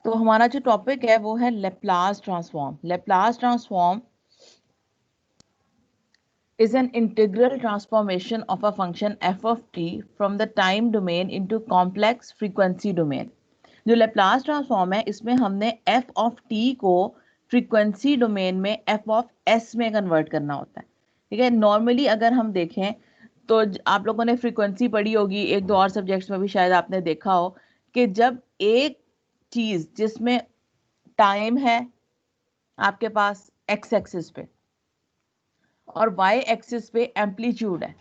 तो हमारा जो टॉपिक है वो है Laplace transform. Laplace transform is an integral transformation of a function f of t from the time domain into complex frequency domain। जो Laplace transform है इसमें हमने f of t को फ्रीक्वेंसी डोमेन में f of s में convert करना होता है। ठीक है, नॉर्मली अगर हम देखें तो आप लोगों ने फ्रीक्वेंसी पढ़ी होगी, एक दो और सब्जेक्ट्स में भी शायद आपने देखा हो कि जब एक चीज जिसमें टाइम है आपके पास एक्स एक्सिस पे और वाई एक्सिस पे एम्पलीट्यूड है,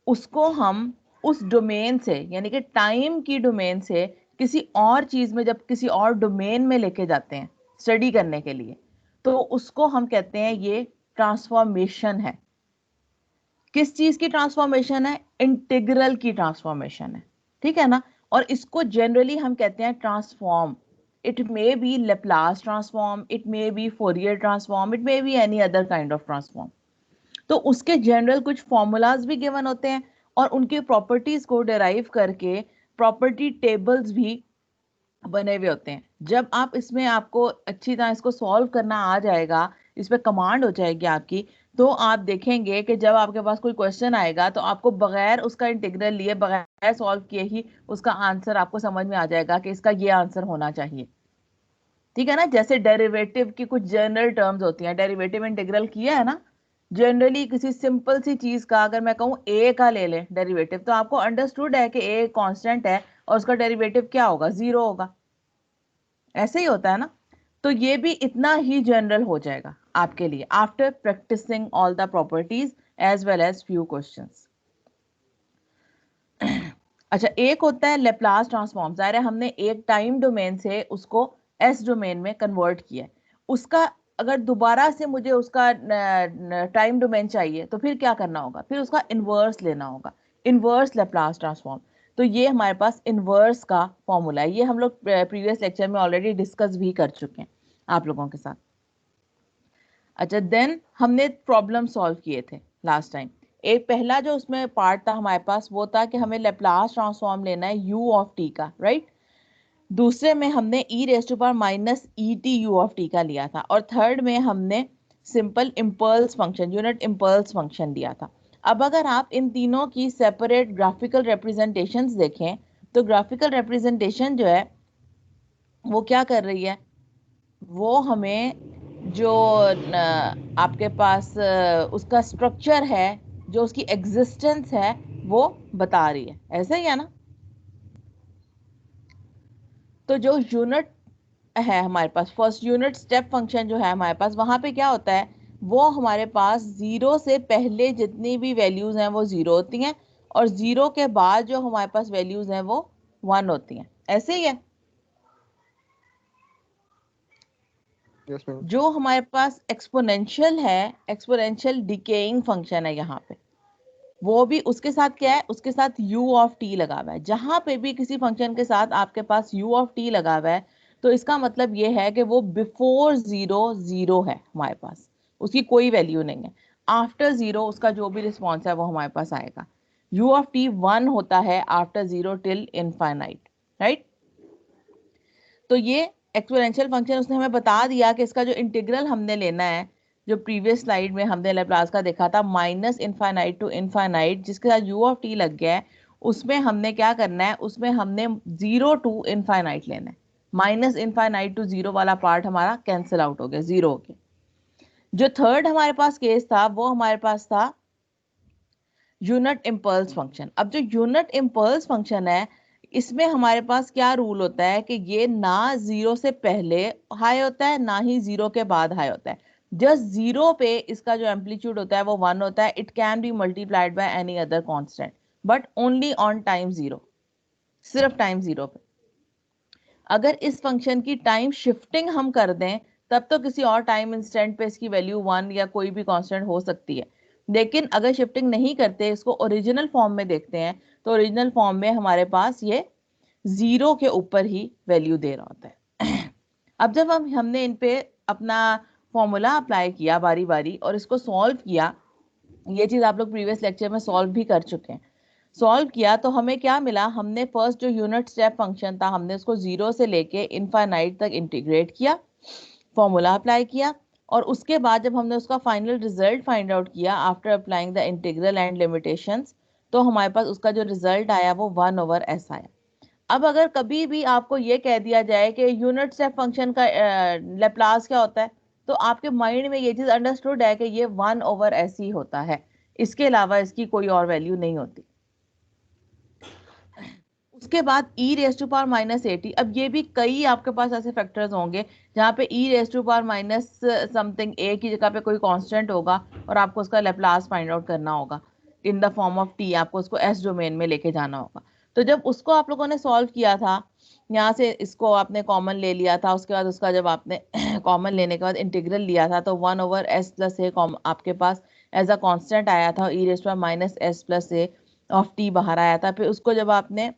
उसको हम उस डोमेन से यानी कि टाइम की डोमेन से किसी और चीज में जब किसी और डोमेन में लेके जाते हैं स्टडी करने के लिए, तो उसको हम कहते हैं ये ट्रांसफॉर्मेशन है। किस चीज की ट्रांसफॉर्मेशन है? इंटीग्रल की ट्रांसफॉर्मेशन है। ठीक है ना। और इसको जनरली हम कहते हैं transform. It may be Laplace transform, it may be Fourier transform, it may be any other kind of transform. तो उसके जनरल कुछ फॉर्मूलाज भी गिवन होते हैं और उनकी प्रॉपर्टीज को डिराइव करके प्रॉपर्टी टेबल्स भी बने हुए होते हैं। जब आप इसमें आपको अच्छी तरह इसको सॉल्व करना आ जाएगा, इस पे कमांड हो जाएगी आपकी, तो आप देखेंगे कि जब आपके पास कोई क्वेश्चन आएगा तो आपको बगैर उसका इंटीग्रल लिए, बगैर सॉल्व किए ही उसका आंसर आपको समझ में आ जाएगा कि इसका ये आंसर होना चाहिए। ठीक है ना। जैसे डेरिवेटिव की कुछ जनरल टर्म्स होती हैं, डेरिवेटिव इंटीग्रल किया है ना। जनरली किसी सिंपल सी चीज का अगर मैं कहूँ ए का ले लें डेरिवेटिव, तो आपको अंडरस्टूड है कि ए कांस्टेंट है और उसका डेरिवेटिव क्या होगा? जीरो होगा। ऐसे ही होता है ना। तो ये भी इतना ही जनरल हो जाएगा आपके लिए after practising all the properties as well as few questions. अच्छा, एक होता है लेप्लास ट्रांसफॉर्म। जाहिर है हमने एक टाइम डोमेन से उसको एस डोमेन में कन्वर्ट किया है। उसका अगर दोबारा से मुझे उसका टाइम डोमेन चाहिए तो फिर क्या करना होगा? फिर उसका इनवर्स लेना होगा, इनवर्स लेप्लास ट्रांसफॉर्म। तो ये हमारे पास इनवर्स का फॉर्मूला है। ये हम लोग प्रीवियस लेक्चर में ऑलरेडी डिस्कस भी कर चुके हैं आप लोगों के साथ। अच्छा, देन हमने प्रॉब्लम सॉल्व किए थे लास्ट टाइम। एक पहला जो उसमें पार्ट था हमारे पास वो था कि हमें लेप्लास ट्रांसफॉर्म लेना है u ऑफ t का, राइट। दूसरे में हमने e raise to power minus e t u of t का लिया था और थर्ड में हमने simple impulse function, unit impulse function लिया था। अब अगर आप इन तीनों की सेपरेट ग्राफिकल रिप्रेजेंटेशंस देखें तो ग्राफिकल रिप्रेजेंटेशन जो है वो क्या कर रही है? वो हमें जो आपके पास उसका स्ट्रक्चर है, जो उसकी एग्जिस्टेंस है, वो बता रही है। ऐसा ही है ना। तो जो यूनिट है हमारे पास, फर्स्ट यूनिट स्टेप फंक्शन जो है हमारे पास, वहां पे क्या होता है? वो हमारे पास जीरो से पहले जितनी भी वैल्यूज हैं वो जीरो होती हैं और जीरो के बाद जो हमारे पास वैल्यूज हैं वो वन होती हैं। ऐसे ही है। Yes ma'am. जो हमारे पास एक्सपोनेंशियल है, एक्सपोनेंशियल डिकेइंग फंक्शन है यहाँ पे, वो भी उसके साथ क्या है? उसके साथ u ऑफ t लगा हुआ है। जहां पे भी किसी फंक्शन के साथ आपके पास u ऑफ t लगा हुआ है तो इसका मतलब ये है कि वो बिफोर जीरो जीरो है हमारे पास, उसकी कोई वैल्यू नहीं है। आफ्टर जीरो उसका जो भी रिस्पॉन्स है वो हमारे पास आएगा। u ऑफ t वन होता है after zero till infinite, right. तो ये एक्सपोनेंशियल फंक्शन उसने हमें बता दिया कि इसका जो इंटीग्रल हमने लेना है, जो प्रीवियस स्लाइड में हमने लेप्लास का देखा था, माइनस इनफाइनाइट टू इनफाइनाइट, जिसके साथ u ऑफ t लग गया है, उसमें हमने क्या करना है? उसमें हमने जीरो टू इनफाइनाइट लेना है। माइनस इनफाइनाइट टू जीरो वाला पार्ट हमारा कैंसिल आउट हो गया, जीरो हो गया। जो थर्ड हमारे पास केस था वो हमारे पास था यूनिट इम्पल्स फंक्शन। अब जो यूनिट इम्पल्स फंक्शन है इसमें हमारे पास क्या रूल होता है कि ये ना जीरो से पहले हाई होता है ना ही जीरो के बाद हाई होता है। जस्ट जीरो पे इसका जो एम्पलीट्यूड होता है वो वन होता है। It can be multiplied by any other constant but only on time zero, सिर्फ टाइम जीरो पे। अगर इस फंक्शन की टाइम शिफ्टिंग हम कर दें तब तो किसी और टाइम इंस्टेंट पे इसकी वैल्यू वन या कोई भी कांस्टेंट हो सकती है। लेकिन अगर शिफ्टिंग नहीं करते, इसको ओरिजिनल फॉर्म में देखते हैं, तो ओरिजिनल फॉर्म में हमारे पास ये जीरो के ऊपर ही वैल्यू दे रहा होता है। अब जब हमने इन पे अपना फॉर्मूला अप्लाई किया बारी बारी और इसको सॉल्व किया, ये चीज आप लोग प्रीवियस लेक्चर में सॉल्व भी कर चुके हैं, सॉल्व किया तो हमें क्या मिला, हमने फर्स्ट जो यूनिट स्टेप फंक्शन था हमने उसको 0 से लेके इनफाइनाइट तक इंटीग्रेट किया, फॉर्मूला अप्लाई किया, और उसके बाद जब हमने उसका फाइनल रिजल्ट फाइंड आउट किया after applying the integral and limitations, तो हमारे पास उसका जो रिजल्ट आया वो 1/s आया। अब अगर कभी भी आपको ये कह दिया जाए कि यूनिट स्टेप फंक्शन का लेप्लास क्या होता है, तो आपके माइंड में ये चीज अंडरस्टूड है कि ये 1/s ही होता है, इसके अलावा इसकी कोई और वैल्यू नहीं होती। उसके बाद e रेस टू पावर -80, अब ये भी कई आपके पास ऐसे फैक्टर्स होंगे जहाँ पे e raise to power minus something a की जगह पे कोई कांस्टेंट होगा और आपको उसका लेप्लास फाइंड आउट करना होगा इन द फॉर्म ऑफ t, आपको उसको s डोमेन में लेके जाना होगा। तो जब उसको आप लोगों ने सॉल्व किया था, यहाँ से इसको आपने कॉमन ले लिया था, उसके बाद उसका जब आपने कॉमन लेने के बाद इंटीग्रल लिया था तो 1/s + a आपके पास एज अ कॉन्स्टेंट आया था, e raise to power -s + a of t बाहर आया था। फिर उसको जब आपने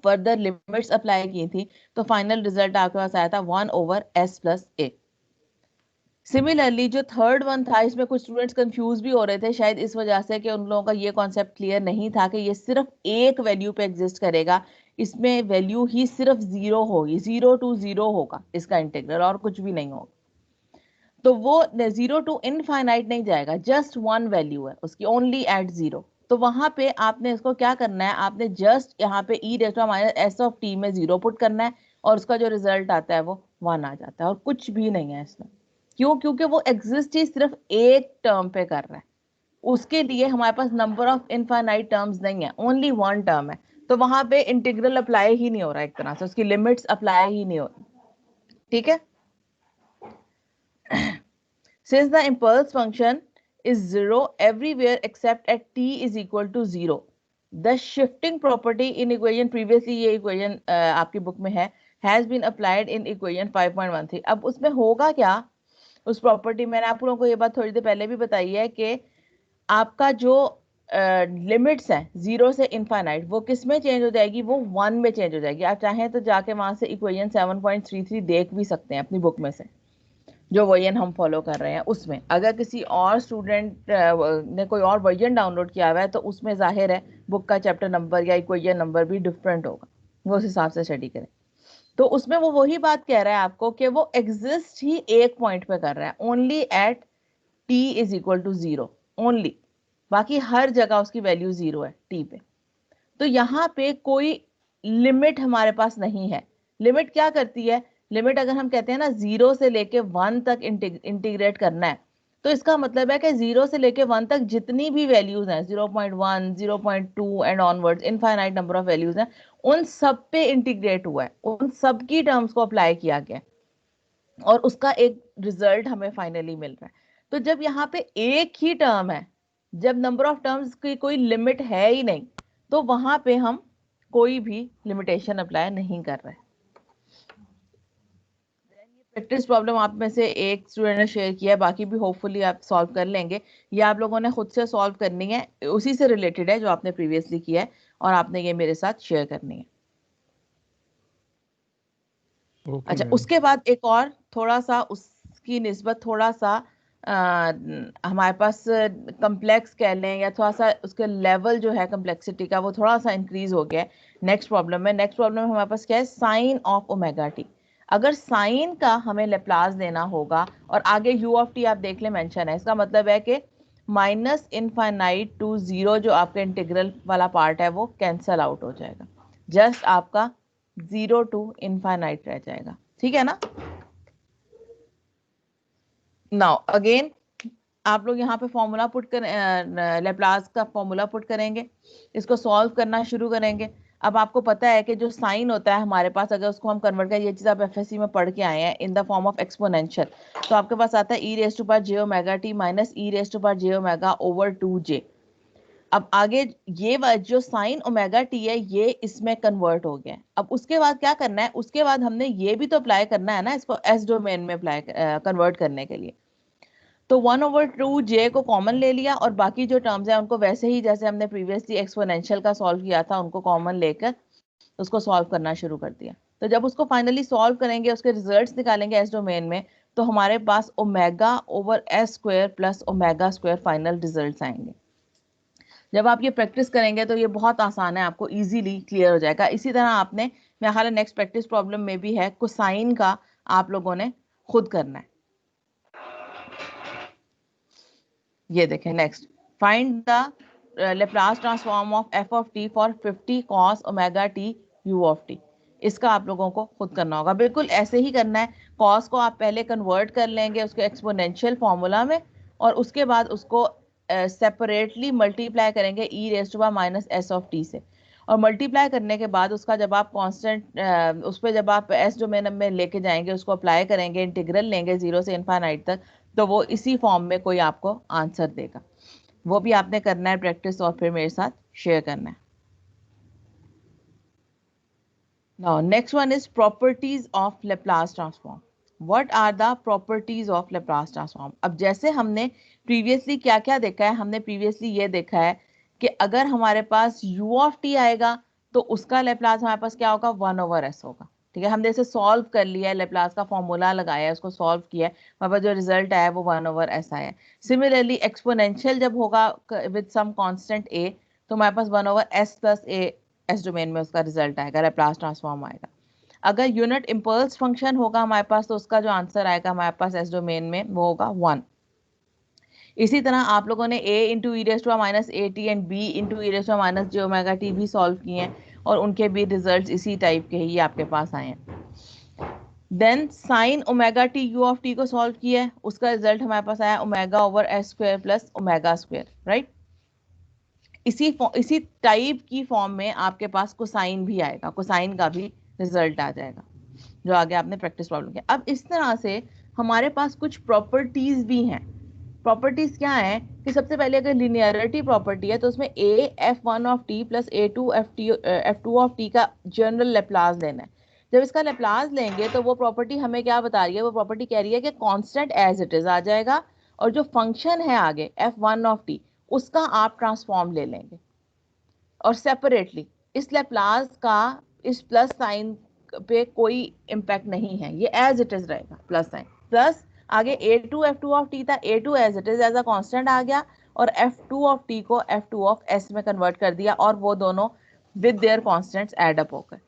फर्दर लिमिट्स अप्लाई की थी तो फाइनल रिजल्ट आपके पास आया था 1/s + a। सिमिलरली जो थर्ड वन था, इसमें कुछ स्टूडेंट्स कंफ्यूज भी हो रहे थे शायद इस वजह से कि उन लोगों का ये कॉन्सेप्ट क्लियर नहीं था कि ये सिर्फ एक वैल्यू पे एग्जिस्ट करेगा, इसमें वैल्यू ही सिर्फ 0 होगी, 0 to 0 होगा इसका इंटीग्रल, और कुछ भी नहीं होगा। तो वो 0 to इनफाइनाइट नहीं जाएगा, जस्ट वन वैल्यू है उसकी, ओनली एट 0। तो वहां पे आपने इसको क्या करना है, आपने जस्ट यहाँ पे e raise to -s of t में 0 पुट करना है और उसका जो रिजल्ट आता है वो 1 आ जाता है, और कुछ भी नहीं है इसमें। क्यों? क्योंकि वो एग्जिस्ट ही सिर्फ एक टर्म पे कर रहा है, उसके लिए हमारे पास नंबर ऑफ इनफाइनाइट टर्म्स नहीं है, ओनली वन टर्म है। तो वहां पे इंटीग्रल अप्लाई ही नहीं हो रहा, एक तरह से उसकी लिमिट्स अप्लाई ही नहीं हो रही। ठीक है। Since the impulse function is 0 everywhere except at t is equal to 0, the shifting property in equation, previously ये equation आपकी बुक में है, has been applied in equation 5.13। अब उसमें होगा क्या, उस प्रॉपर्टी मैंने आप लोगों को ये बात थोड़ी देर पहले भी बताई है कि आपका जो लिमिट्स हैं 0 से इनफाइनाइट, वो किस में चेंज हो जाएगी, वो 1 में चेंज हो जाएगी। आप चाहें तो जाके वहां से इक्वेशन 7.33 देख भी सकते हैं अपनी बुक में से, जो वर्जन हम फॉलो कर रहे हैं उसमें। अगर किसी और स्टूडेंट ने कोई और वर्जन डाउनलोड किया हुआ है तो उसमें जाहिर है बुक का चैप्टर नंबर या इक्वेशन नंबर भी डिफरेंट होगा, वो उस हिसाब से स्टडी करें। तो उसमें वो वही बात कह रहा है आपको कि वो एग्जिस्ट ही एक पॉइंट पे कर रहा है, only at t is equal to 0 only, बाकी हर जगह उसकी वैल्यू 0 है t पे। तो यहाँ पे कोई लिमिट हमारे पास नहीं है। लिमिट क्या करती है, लिमिट अगर हम कहते हैं ना 0 से लेके 1 तक इंटीग्रेट करना है, तो इसका मतलब है कि 0 से लेके 1 तक जितनी भी वैल्यूज हैं, 0.1 0.2 and onwards, infinite number of values हैं, उन सब पे इंटीग्रेट हुआ है, उन सब की टर्म्स को अप्लाई किया गया और उसका एक रिजल्ट हमें फाइनली मिल रहा है। तो जब यहाँ पे एक ही टर्म है, जब नंबर ऑफ टर्म्स की कोई लिमिट है ही नहीं, तो वहां पे हम कोई भी लिमिटेशन अप्लाई नहीं कर रहे। प्रैक्टिस प्रॉब्लम आप में से एक स्टूडेंट ने शेयर किया है, बाकी भी होपफुली आप सॉल्व कर लेंगे। ये आप लोगों ने खुद से सॉल्व करनी है, उसी से रिलेटेड है जो आपने प्रीवियसली किया है, और आपने ये मेरे साथ शेयर करनी है। अच्छा, उसके बाद एक और थोड़ा सा उसकी निस्बत थोड़ा सा हमारे पास कम्प्लेक्स कह लें, या थोड़ा सा उसके लेवल जो है कम्प्लेक्सिटी का वो थोड़ा सा इंक्रीज हो गया है नेक्स्ट प्रॉब्लम में। नेक्स्ट प्रॉब्लम हमारे पास क्या है, साइन ऑफ ओमेगा टी। अगर साइन का हमें लेप्लास देना होगा, और आगे u ऑफ टी आप देख ले मेंशन है, इसका मतलब है कि -इनफाइनाइट टू 0 जो आपका इंटीग्रल वाला पार्ट है वो कैंसल आउट हो जाएगा, जस्ट आपका 0 to इनफाइनाइट रह जाएगा। ठीक है ना। नाउ अगेन आप लोग यहाँ पे फॉर्मूला पुट कर लेप्लास का फॉर्मूला पुट करेंगे, इसको सॉल्व करना शुरू करेंगे। अब आपको पता है कि जो साइन होता है हमारे पास, अगर उसको हम कन्वर्ट करें, ये चीज आप एफएससी में पढ़ के आए हैं, in the form of exponential, तो आपके पास आता है e raise to power j omega t minus e raise to power j omega over 2j। अब आगे ये जो साइन ओमेगा टी है ये इसमें कन्वर्ट हो गया है। अब उसके बाद क्या करना है, उसके बाद हमने ये भी तो अप्लाई करना है ना इसको एस डोमेन में अप्लाई कन्वर्ट करने के लिए। तो 1/2j को कॉमन ले लिया, और बाकी जो टर्म्स हैं उनको वैसे ही जैसे हमने प्रीवियसली एक्सपोनेंशियल का सॉल्व किया था उनको कॉमन लेकर उसको सॉल्व करना शुरू कर दिया। तो जब उसको फाइनली सॉल्व करेंगे, उसके रिजल्ट्स निकालेंगे एस डोमेन में, तो हमारे पास omega over s square plus omega square final results आएंगे। जब आप ये प्रैक्टिस करेंगे तो ये बहुत आसान है, आपको इजीली क्लियर हो जाएगा। इसी तरह आपने, मेरा ख्याल है नेक्स्ट प्रैक्टिस प्रॉब्लम में भी है, कोसाइन का आप लोगों ने खुद करना है। ये देखें next, find the Laplace transform of F of T for 50 cos omega t u of T. इसका आप लोगों को खुद करना होगा, बिल्कुल ऐसे ही करना है। कॉस को आप पहले कन्वर्ट कर लेंगे उसके एक्सपोनेंशियल फॉर्मूला में, और उसके बाद उसको सेपरेटली मल्टीप्लाई करेंगे e raise to power minus s of t से, और मल्टीप्लाई करने के बाद उसका जब आप कांस्टेंट उस पर जब आप एस डोमेन में लेके जाएंगे, उसको अप्लाई करेंगे, इंटीग्रल लेंगे 0 से इनफाइनाइट तक, तो वो इसी फॉर्म में कोई आपको आंसर देगा। वो भी आपने करना है प्रैक्टिस, और फिर मेरे साथ शेयर करना है। Now next one is properties of Laplace transform. What are the properties of Laplace transform? अब जैसे हमने प्रीवियसली क्या क्या देखा है, हमने प्रीवियसली ये देखा है कि अगर हमारे पास u ऑफ t आएगा तो उसका लेप्लास हमारे पास क्या होगा, 1/s होगा। ठीक है, हमने इसे सॉल्व कर लिया है, लेप्लास का फॉर्मूला लगाया है, उसको सॉल्व किया है, हमारे पास जो रिजल्ट आया है वो 1/s आया है। सिमिलरली एक्सपोनेंशियल जब होगा विद सम कांस्टेंट a, तो हमारे पास 1/s plus a S domain में उसका रिजल्ट आएगा, लेप्लास ट्रांसफॉर्म आएगा। अगर यूनिट इंपल्स फंक्शन होगा हमारे पास, तो उसका जो आंसर आएगा हमारे पास एस डोमेन में वो होगा 1। इसी तरह आप लोगों ने a into e raise to power minus a t and b into e raise to power minus j omega t भी सॉल्व किए हैं, और उनके भी रिजल्ट इसी टाइप के ही आपके पास आए हैं। Then sine omega t u of T को सॉल्व किया है, उसका रिजल्ट हमारे पास आया omega over S square plus omega square, right. इसी टाइप की फॉर्म में आपके पास कोसाइन भी आएगा, कोसाइन का भी रिजल्ट आ जाएगा, जो आगे आपने प्रैक्टिस प्रॉब्लम किया। अब इस तरह से हमारे पास कुछ प्रॉपर्टीज भी हैं। प्रॉपर्टीज क्या है कि सबसे पहले अगर लिनियरिटी प्रॉपर्टी है तो उसमें a f one of t plus a two F two of t का जनरल लेप्लास लेना है। जब इसका लेप्लास लेंगे तो वो प्रॉपर्टी हमें क्या बता रही है, वो प्रॉपर्टी कह रही है कि कांस्टेंट एज इट इज आ जाएगा, और जो फंक्शन है आगे एफ वन ऑफ टी उसका आप ट्रांसफॉर्म ले लेंगे, और सेपरेटली इस लेप्लास का इस प्लस साइन पे कोई इम्पैक्ट नहीं है, ये एज इट इज रहेगा प्लस साइन, प्लस आगे A two F two of T था, A two as it is as a constant आ गया, और एफ टू ऑफ टी को एफ टू ऑफ एस में कन्वर्ट कर दिया, और वो दोनों with their constants add up होकर।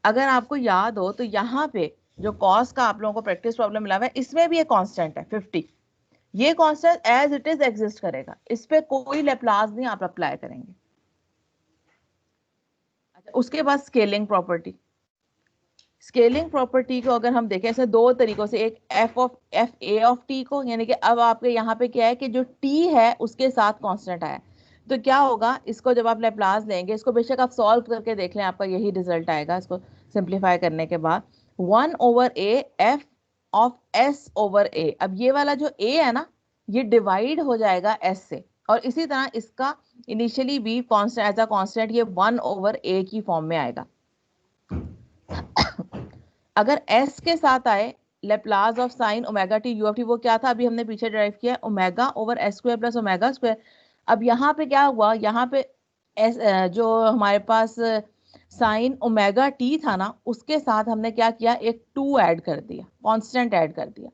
अगर आपको याद हो तो यहाँ पे जो कॉस का आप लोगों को प्रैक्टिस प्रॉब्लम मिला हुआ है, इसमें भी एक कांस्टेंट है 50, ये constant as it is exist करेगा, इस पे कोई लेप्लास नहीं आप अप्लाई करेंगे। अच्छा, उसके बाद स्केलिंग प्रॉपर्टी। स्केलिंग प्रॉपर्टी को अगर हम देखें ऐसे दो तरीकों से, एक एफ ए ऑफ टी को, यानी कि अब आपके यहाँ पे क्या है कि जो टी है उसके साथ कांस्टेंट आया, तो क्या होगा, इसको जब आप लेप्लास लेंगे, इसको बेशक आप सॉल्व करके देख लें, आपका यही रिजल्ट आएगा इसको सिंप्लीफाई करने के बाद, 1/a F of S over A. अब ये वाला जो a है ना, ये डिवाइड हो जाएगा s से, और इसी तरह इसका इनिशियली भी कांस्टेंट एज अ कांस्टेंट ये 1/a की फॉर्म में आएगा। अगर s के साथ आए Laplace of sine omega t u of T, वो क्या था अभी हमने पीछे ड्राइव किया, omega over S square plus omega square. अब यहाँ पे क्या हुआ, यहाँ पे एस जो हमारे पास साइन ओमेगा टी था ना, उसके साथ हमने क्या किया, एक 2 ऐड कर दिया, कांस्टेंट ऐड कर दिया।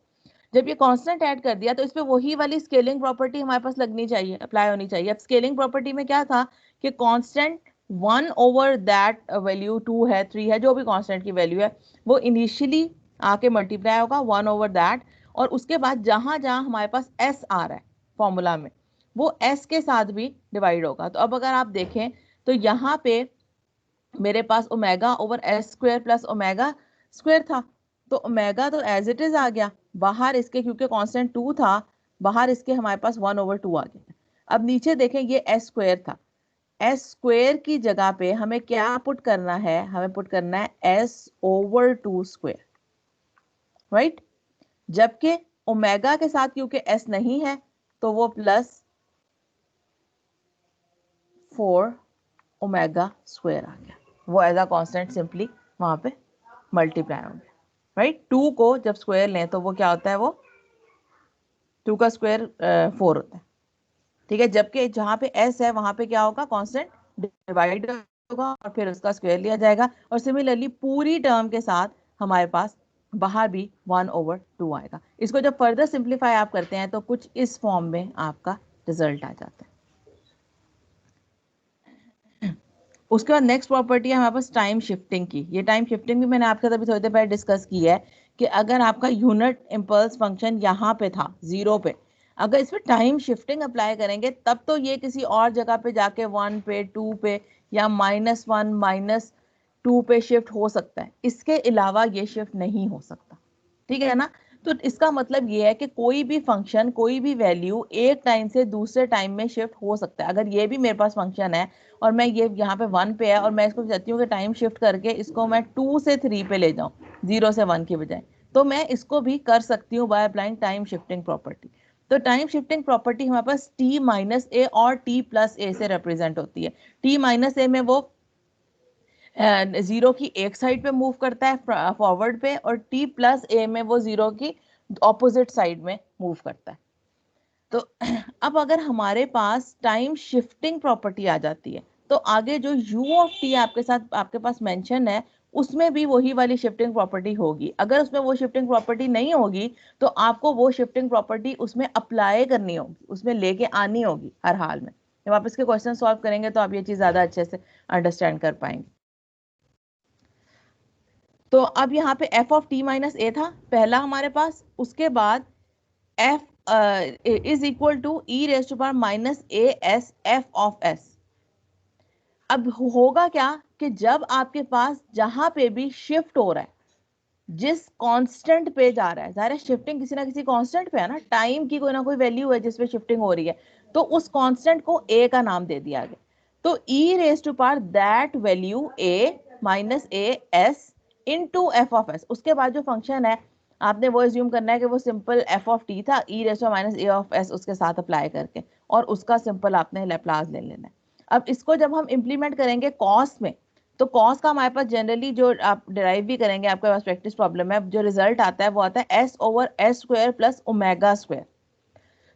जब ये कांस्टेंट ऐड कर दिया तो इस पे वही वाली स्केलिंग प्रॉपर्टी हमारे पास लगनी चाहिए, अप्लाई होनी चाहिए। अब स्केलिंग प्रॉपर्टी में क्या था कि कांस्टेंट 1/that वैल्यू 2 है 3 है, जो भी कांस्टेंट की वैल्यू है, वो इनिशियली आके मल्टीप्लाई होगा 1/that, और उसके बाद जहां जहां हमारे पास s आ रहा है फॉर्मूला में, वो s के साथ भी डिवाइड होगा। तो अब अगर आप देखें तो यहाँ पे मेरे पास omega over S square plus omega square था, तो ओमेगा तो एज इट इज आ गया, बाहर इसके क्योंकि कांस्टेंट 2 था, बाहर इसके हमारे पास 1/2 आ गया। अब नीचे देखें ये एस स्क्वायर था, एस स्क्वायर की जगह पे हमें क्या पुट करना है, हमें पुट करना है s/2 स्क्वायर, राइट। जबकि ओमेगा के साथ क्योंकि s नहीं है तो वो प्लस 4 ओमेगा स्क्वायर आ गया, वो एज अ कांस्टेंट सिंपली वहां पे मल्टीप्लाई हो गया, राइट। 2 को जब स्क्वायर लें तो वो क्या होता है, वो 2 का स्क्वायर 4 होता है, ठीक है। जबकि जहां पे s है वहां पे क्या होगा, कांस्टेंट डिवाइड होगा और फिर उसका स्क्वायर लिया जाएगा, और सिमिलरली पूरी टर्म के साथ हमारे पास बाहर भी 1/2 आएगा। इसको जब फर्दर सिंप्लीफाई आप करते हैं तो कुछ इस फॉर्म में आपका रिजल्ट आ जाता है। उसके बाद नेक्स्ट प्रॉपर्टी है हमारे पास टाइम शिफ्टिंग की। ये टाइम शिफ्टिंग भी मैंने आपके साथ अभी थोड़ी देर पहले डिस्कस की है कि अगर आपका यूनिट इम्पल्स फंक्शन यहाँ पे था 0 पे, अगर इस पर टाइम शिफ्टिंग अप्लाई करेंगे तब तो ये किसी और जगह पे जाके 1 पे 2 पे या -1 -2 पे शिफ्ट हो सकता है, इसके अलावा ये शिफ्ट नहीं हो सकता। ठीक है ना? तो इसका मतलब ये है कि कोई भी फंक्शन, कोई भी वैल्यू एक टाइम से दूसरे टाइम में शिफ्ट हो सकता है। अगर ये भी मेरे पास फंक्शन है और मैं ये यहाँ पे 1 पे है और मैं इसको चाहती हूँ कि टाइम शिफ्ट करके इसको मैं 2 से 3 पे ले जाऊँ, 0 से 1 की बजाय, तो मैं इसको भी कर सकती हूँ by applying time shifting property. तो टाइम शिफ्टिंग प्रॉपर्टी हमारे पास t माइनस ए और t प्लस ए से रिप्रेजेंट होती है। t माइनस ए में वो 0 की एक साइड पे मूव करता है फॉरवर्ड पे, और t प्लस ए में वो 0 की ऑपोजिट साइड में मूव करता है। तो अब अगर हमारे पास टाइम शिफ्टिंग प्रॉपर्टी आ जाती है तो आगे जो u ऑफ t आपके पास मेंशन है उसमें भी वही वाली शिफ्टिंग प्रॉपर्टी होगी। अगर उसमें वो शिफ्टिंग प्रॉपर्टी नहीं होगी तो आपको वो शिफ्टिंग प्रॉपर्टी उसमें अप्लाई करनी होगी, उसमें लेके आनी होगी हर हाल में। जब आप इसके क्वेश्चन सॉल्व करेंगे तो आप ये चीज ज्यादा अच्छे से अंडरस्टैंड कर पाएंगे। तो अब यहाँ पे f of t minus a था पहला हमारे पास, उसके बाद f is equal to e raise to power minus A s f of s. अब होगा क्या कि जब आपके पास जहां पे भी शिफ्ट हो रहा है, जिस कांस्टेंट पे जा रहा है, जाहिर है शिफ्टिंग किसी ना किसी कांस्टेंट पे है ना, टाइम की कोई ना कोई वैल्यू है जिस पे शिफ्टिंग हो रही है, तो उस कांस्टेंट को a का नाम दे दिया गया। तो e raise to power that value a minus A s into f of s. उसके बाद जो फंक्शन है आपने वो एज्यूम करना है कि वो सिंपल f ऑफ t था, e raise to minus A of s उसके साथ अप्लाई करके, और उसका सिंपल आपने लैप्लास ले लेना है। अब इसको जब हम इंप्लीमेंट करेंगे कॉस में, तो कॉस का हमारे पास जनरली जो आप डिराइव भी करेंगे, आपके पास प्रैक्टिस प्रॉब्लम है, जो रिजल्ट आता है वो आता है S over S square plus omega square.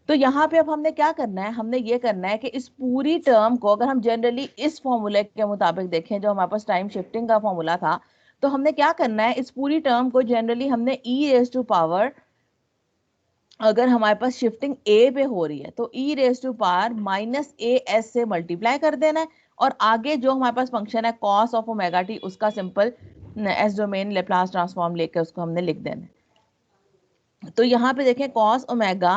तो यहाँ पे अब हमने क्या करना है, हमने ये करना है कि इस पूरी टर्म को अगर हम जनरली इस फॉर्मूले के मुताबिक देखें जो हमारे पास टाइम शिफ्टिंग का फॉर्मूला था, तो हमने क्या करना है, इस पूरी टर्म को जनरली हमने ई रेज टू पावर, अगर हमारे पास शिफ्टिंग ए पे हो रही है तो E raise to power minus A S से मल्टीप्लाई कर देना है, और आगे जो हमारे पास फंक्शन है कॉस ऑफ ओमेगा टी उसका simple S domain Laplace transform लेके उसको हमने लिख देना है। तो यहाँ पे देखें cos omega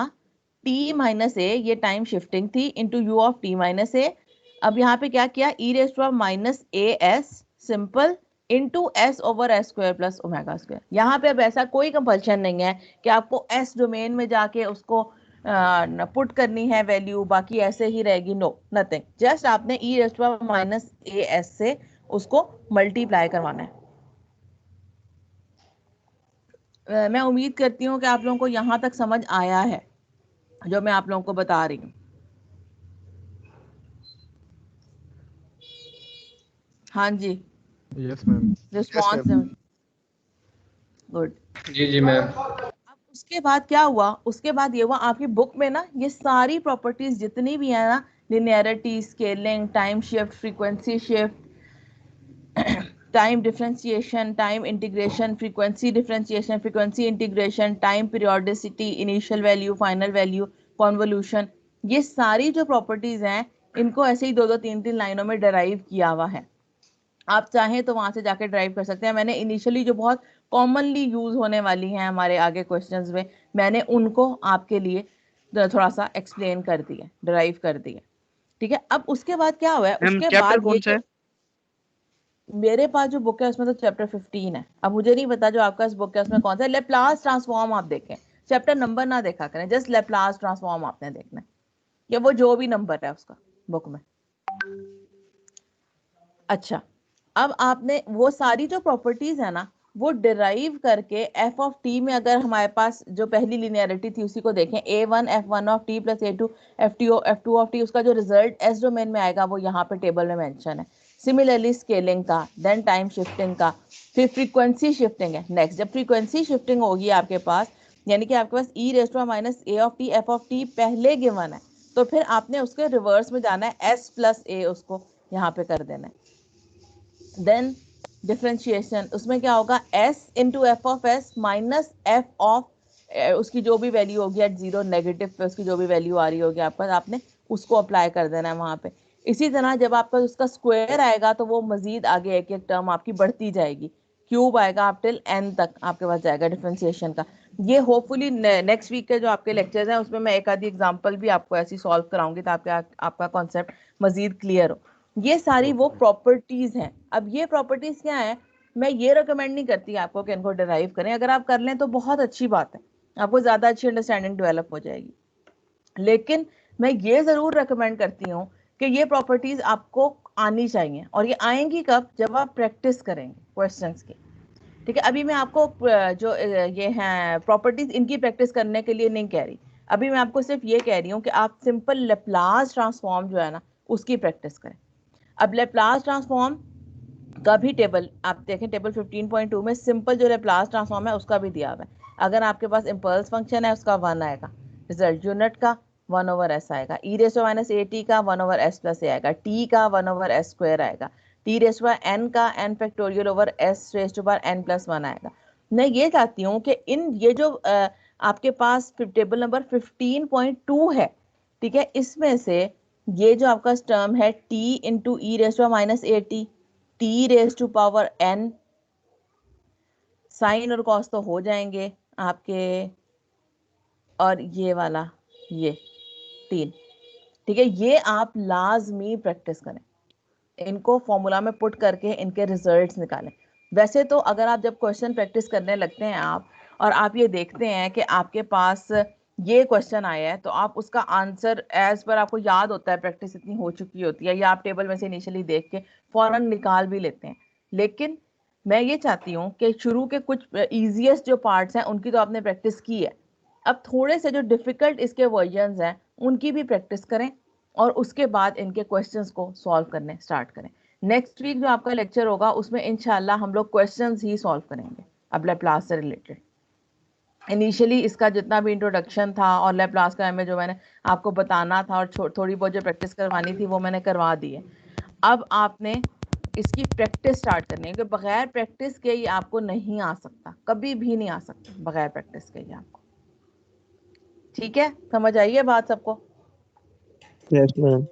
T minus A, ये टाइम शिफ्टिंग थी, into U of T minus A. अब यहाँ पे क्या किया, E raise to power minus A S simple into S over S square plus omega square. यहाँ पे अब ऐसा कोई कंपल्शन नहीं है कि आपको एस डोमेन में जाके उसको पुट करनी है वैल्यू, बाकी ऐसे ही रहेगी, नो नथिंग, जस्ट आपने E raise to power minus A S से उसको मल्टीप्लाई करवाना है। मैं उम्मीद करती हूँ कि आप लोगों को यहाँ तक समझ आया है जो मैं आप लोगों को बता रही हूँ। हाँ जी, Yes, ma'am. Response good. जी जी मैम। अब उसके बाद क्या हुआ, उसके बाद ये हुआ आपकी बुक में ना ये सारी प्रॉपर्टीज जितनी भी है ना, linearity, scaling, time shift, frequency shift, time differentiation, time integration, frequency differentiation, frequency integration, time periodicity, initial value, final value, convolution, ये सारी जो प्रॉपर्टीज हैं इनको ऐसे ही 2-2 3-3 लाइनों में डराइव किया हुआ है। आप चाहें तो वहां से जाके ड्राइव कर सकते हैं। मैंने इनिशियली जो बहुत कॉमनली यूज होने वाली हैं हमारे आगे क्वेश्चंस में, मैंने उनको आपके लिए थोड़ा सा एक्सप्लेन कर दिया, ड्राइव कर दिया। ठीक है, अब उसके बाद क्या हुआ है, उसके बाद ये जो मेरे पास जो बुक है उसमें तो चैप्टर 15 है। अब मुझे नहीं पता जो आपका इस बुक है उसमें कौन सा है। लेप्लास ट्रांसफॉर्म आप देखें, चैप्टर नंबर ना देखा करें, जस्ट लेप्लास ट्रांसफॉर्म आपने देखना है, या वो जो भी नंबर है उसका बुक में। अच्छा, अब आपने वो सारी जो प्रॉपर्टीज है ना वो डिराइव करके एफ ऑफ टी में, अगर हमारे पास जो पहली लिनियरिटी थी उसी को देखें, a1 f1 of t plus a2 f2 of T, उसका जो रिजल्ट एस डोमेन में आएगा वो यहाँ पे टेबल में मेंशन है। सिमिलरली स्केलिंग का, देन टाइम शिफ्टिंग का, फिर फ्रीक्वेंसी शिफ्टिंग है नेक्स्ट। जब फ्रीक्वेंसी शिफ्टिंग होगी आपके पास, यानी कि आपके पास E raise to minus A of T F of T पहले गिवन है, तो फिर आपने उसके रिवर्स में जाना है, एस प्लस ए उसको यहाँ पे कर देना है। देन डिफरेंशिएशन, उसमें क्या होगा, s into F of S minus F of उसकी जो भी वैल्यू होगी एट जीरो, नेगेटिव पे उसकी जो भी वैल्यू आ रही होगी आपके पास, आपने उसको अप्लाई कर देना है वहां पे। इसी तरह जब आपका उसका स्क्वायर आएगा तो वो मजीद आगे एक एक टर्म आपकी बढ़ती जाएगी, क्यूब आएगा आप टिल n तक आपके पास जाएगा डिफरेंशिएशन का। ये होपफुली नेक्स्ट वीक के जो आपके लेक्चर्स हैं उसमें मैं एक आधी एग्जांपल भी आपको ऐसी सॉल्व कराऊंगी ताकि आपका कॉन्सेप्ट मजीद क्लियर हो। ये सारी वो प्रॉपर्टीज हैं। अब ये प्रॉपर्टीज क्या है, मैं ये रिकमेंड नहीं करती आपको कि इनको डिराइव करें, अगर आप कर लें तो बहुत अच्छी बात है, आपको ज्यादा अच्छी अंडरस्टैंडिंग डेवलप हो जाएगी। लेकिन मैं ये जरूर रिकमेंड करती हूँ कि ये प्रॉपर्टीज आपको आनी चाहिए, और ये आएंगी कब, जब आप प्रैक्टिस करेंगे क्वेश्चंस की। ठीक है, अभी मैं आपको जो ये हैं प्रॉपर्टीज इनकी प्रैक्टिस करने के लिए नहीं कह रही, अभी मैं आपको सिर्फ ये कह रही हूँ कि आप सिंपल लेप्लास ट्रांसफॉर्म जो है ना उसकी प्रैक्टिस करें। अब लेप्लास ट्रांसफॉर्म का भी टेबल आप देखें, टेबल 15.2 में सिंपल जो लेप्लास ट्रांसफॉर्म है उसका भी दिया हुआ है। अगर आपके पास इम्पल्स फंक्शन है उसका 1 आएगा, रिजल्ट यूनिट का 1/s आएगा, e raise to minus at का 1/s प्लस a आएगा, t का 1/s स्क्वायर आएगा, t रेज़ टू n का n factorial over s raise to n plus 1 आएगा। मैं ये चाहती हूँ कि इन ये जो आपके पास टेबल नंबर 15.2 है, ठीक है, इसमें से ये जो आपका टर्म है t into e raise to minus at, t raise to power n, sine और कॉस तो हो जाएंगे आपके, और ये वाला ये 3, ठीक है, ये आप लाजमी प्रैक्टिस करें, इनको फॉर्मूला में पुट करके इनके रिजल्ट्स निकालें। वैसे तो अगर आप जब क्वेश्चन प्रैक्टिस करने लगते हैं आप, और आप ये देखते हैं कि आपके पास ये क्वेश्चन आया है, तो आप उसका आंसर एज पर आपको याद होता है, प्रैक्टिस इतनी हो चुकी होती है, या आप टेबल में से इनिशियली देख के फौरन निकाल भी लेते हैं। लेकिन मैं ये चाहती हूँ कि शुरू के कुछ इजीएस्ट जो पार्ट्स हैं उनकी तो आपने प्रैक्टिस की है, अब थोड़े से जो डिफिकल्ट इसके वर्जन्स हैं उनकी भी प्रैक्टिस करें, और उसके बाद इनके क्वेश्चंस को सॉल्व करने स्टार्ट करें। नेक्स्ट वीक जो आपका लेक्चर होगा उसमें इंशाल्लाह हम लोग क्वेश्चंस ही सॉल्व करेंगे अब लैप्लास से रिलेटेड। इनिशियली इसका जितना भी इंट्रोडक्शन था और लैप्लास का में जो मैंने आपको बताना था और थोड़ी बहुत जो प्रैक्टिस करवानी थी वो मैंने करवा दी है। अब आपने इसकी प्रैक्टिस स्टार्ट करनी है, क्योंकि बगैर प्रैक्टिस के ये आपको नहीं आ सकता, कभी भी नहीं आ सकता बगैर प्रैक्टिस के ये आपको। ठीक है, समझ आई है बात सबको? Yes, ma'am.